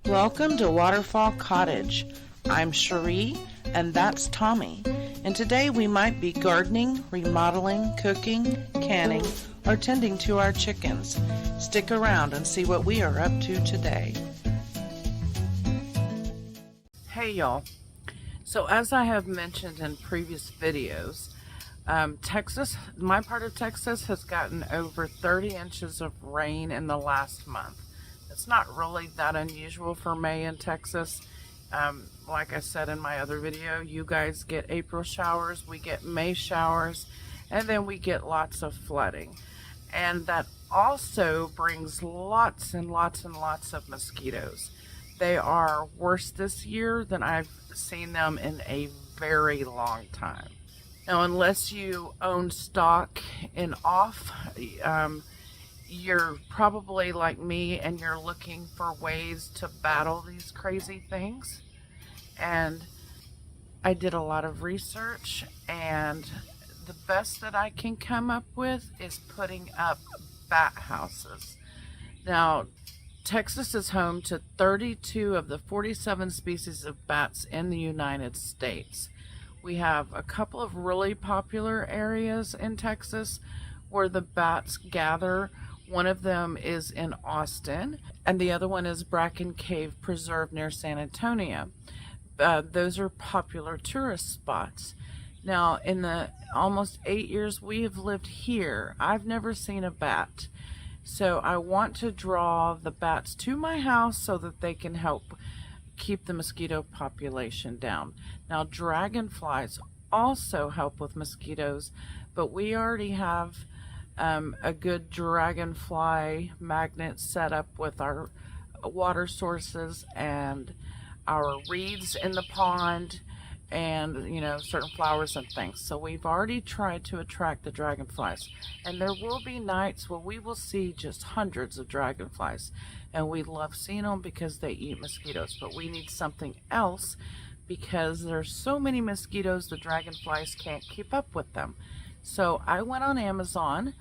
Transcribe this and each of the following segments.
Welcome to Waterfall Cottage. I'm Cherie, and that's Tommy. And today we might be gardening, remodeling, cooking, canning, or tending to our chickens. Stick around and see what we are up to today. Hey y'all. So as I have mentioned in previous videos, Texas, my part of Texas has gotten over 30 inches of rain in the last month. It's not really that unusual for May in Texas. Like I said in my other video, you guys get April showers, we get May showers, and then we get lots of flooding. And that also brings lots and lots and lots of mosquitoes. They are worse this year than I've seen them in a very long time. Now, unless you own stock in off, you're probably like me and you're looking for ways to battle these crazy things. And I did a lot of research, and the best that I can come up with is putting up bat houses. Now, Texas is home to 32 of the 47 species of bats in the United States. We have a couple of really popular areas in Texas where the bats gather. One of them is in Austin, and the other one is Bracken Cave Preserve near San Antonio. Those are popular tourist spots. Now, in the almost 8 years we have lived here, I've never seen a bat. So I want to draw the bats to my house so that they can help keep the mosquito population down. Now, dragonflies also help with mosquitoes, but we already have a good dragonfly magnet set up with our water sources and our reeds in the pond and, you know, certain flowers and things. So we've already tried to attract the dragonflies, and there will be nights where we will see just hundreds of dragonflies, and we love seeing them because they eat mosquitoes. But we need something else because there's so many mosquitoes the dragonflies can't keep up with them. So I went on Amazon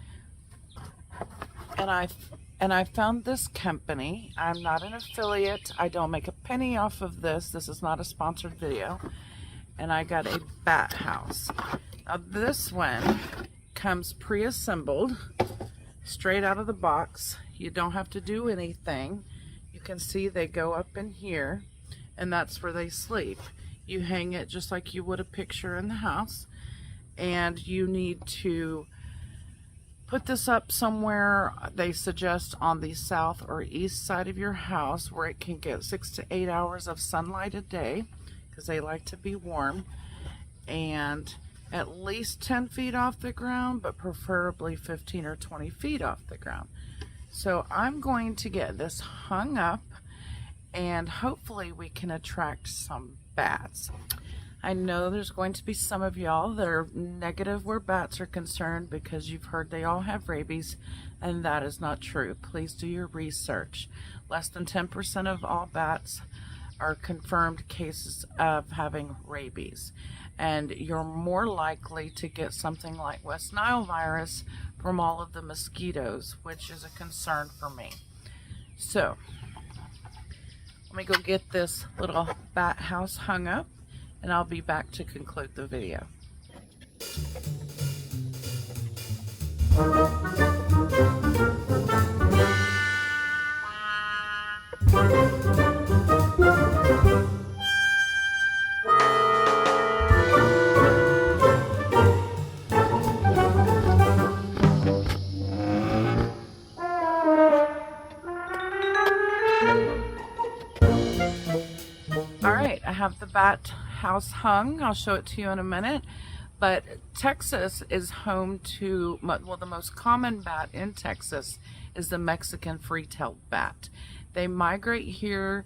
and I found this company. I'm not an affiliate. I don't make a penny off of this. This is not a sponsored video. And I got a bat house. Now this one comes pre-assembled, straight out of the box. You don't have to do anything. You can see they go up in here, and that's where they sleep. You hang it just like you would a picture in the house, and you need to put this up somewhere, they suggest on the south or east side of your house, where it can get 6 to 8 hours of sunlight a day, because they like to be warm, and at least 10 feet off the ground, but preferably 15 or 20 feet off the ground. So I'm going to get this hung up, and hopefully we can attract some bats. I know there's going to be some of y'all that are negative where bats are concerned because you've heard they all have rabies, and that is not true. Please do your research. Less than 10% of all bats are confirmed cases of having rabies, and you're more likely to get something like West Nile virus from all of the mosquitoes, which is a concern for me. So let me go get this little bat house hung up, and I'll be back to conclude the video. Alright, I have the bat house hung. I'll show it to you in a minute. But Texas is home to, well, the most common bat in Texas is the Mexican free-tailed bat. They migrate here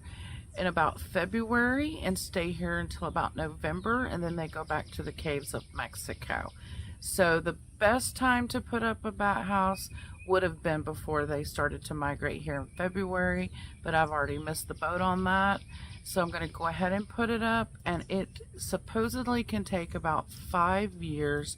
in about February and stay here until about November, and then they go back to the caves of Mexico. So the best time to put up a bat house would have been before they started to migrate here in February, but I've already missed the boat on that. So I'm going to go ahead and put it up, and it supposedly can take about 5 years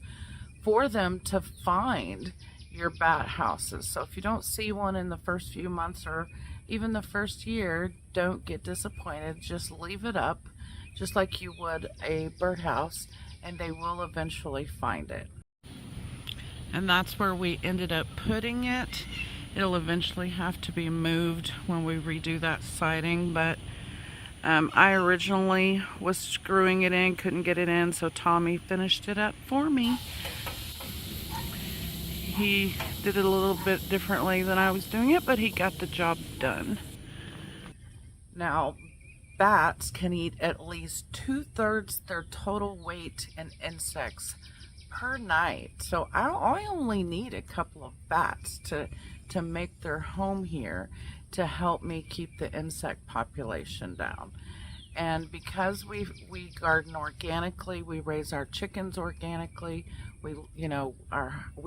for them to find your bat houses. So if you don't see one in the first few months or even the first year, don't get disappointed. Just leave it up, just like you would a birdhouse, and they will eventually find it. And that's where we ended up putting it. It'll eventually have to be moved when we redo that siding, but I originally was screwing it in, couldn't get it in, so Tommy finished it up for me. He did it a little bit differently than I was doing it, but he got the job done. Now, bats can eat at least 2/3 their total weight in insects per night. So I only need a couple of bats to make their home here to help me keep the insect population down. And because we garden organically, we raise our chickens organically, we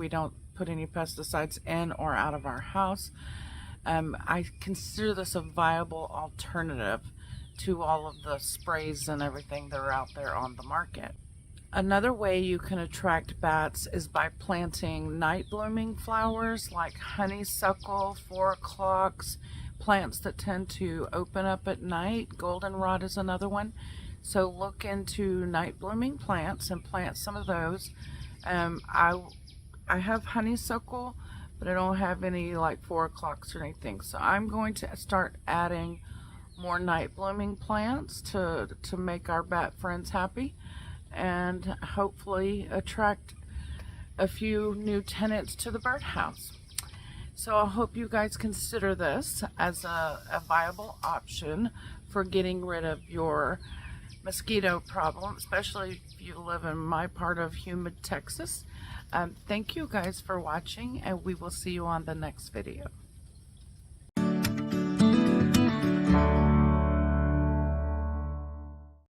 don't put any pesticides in or out of our house. I consider this a viable alternative to all of the sprays and everything that are out there on the market. Another way you can attract bats is by planting night blooming flowers like honeysuckle, 4 o'clocks, plants that tend to open up at night. Goldenrod is another one. So look into night blooming plants and plant some of those. I have honeysuckle, but I don't have any like 4 o'clocks or anything. So I'm going to start adding more night blooming plants to make our bat friends happy, and hopefully attract a few new tenants to the birdhouse. So I hope you guys consider this as a viable option for getting rid of your mosquito problem, especially if you live in my part of humid Texas. Thank you guys for watching, and we will see you on the next video.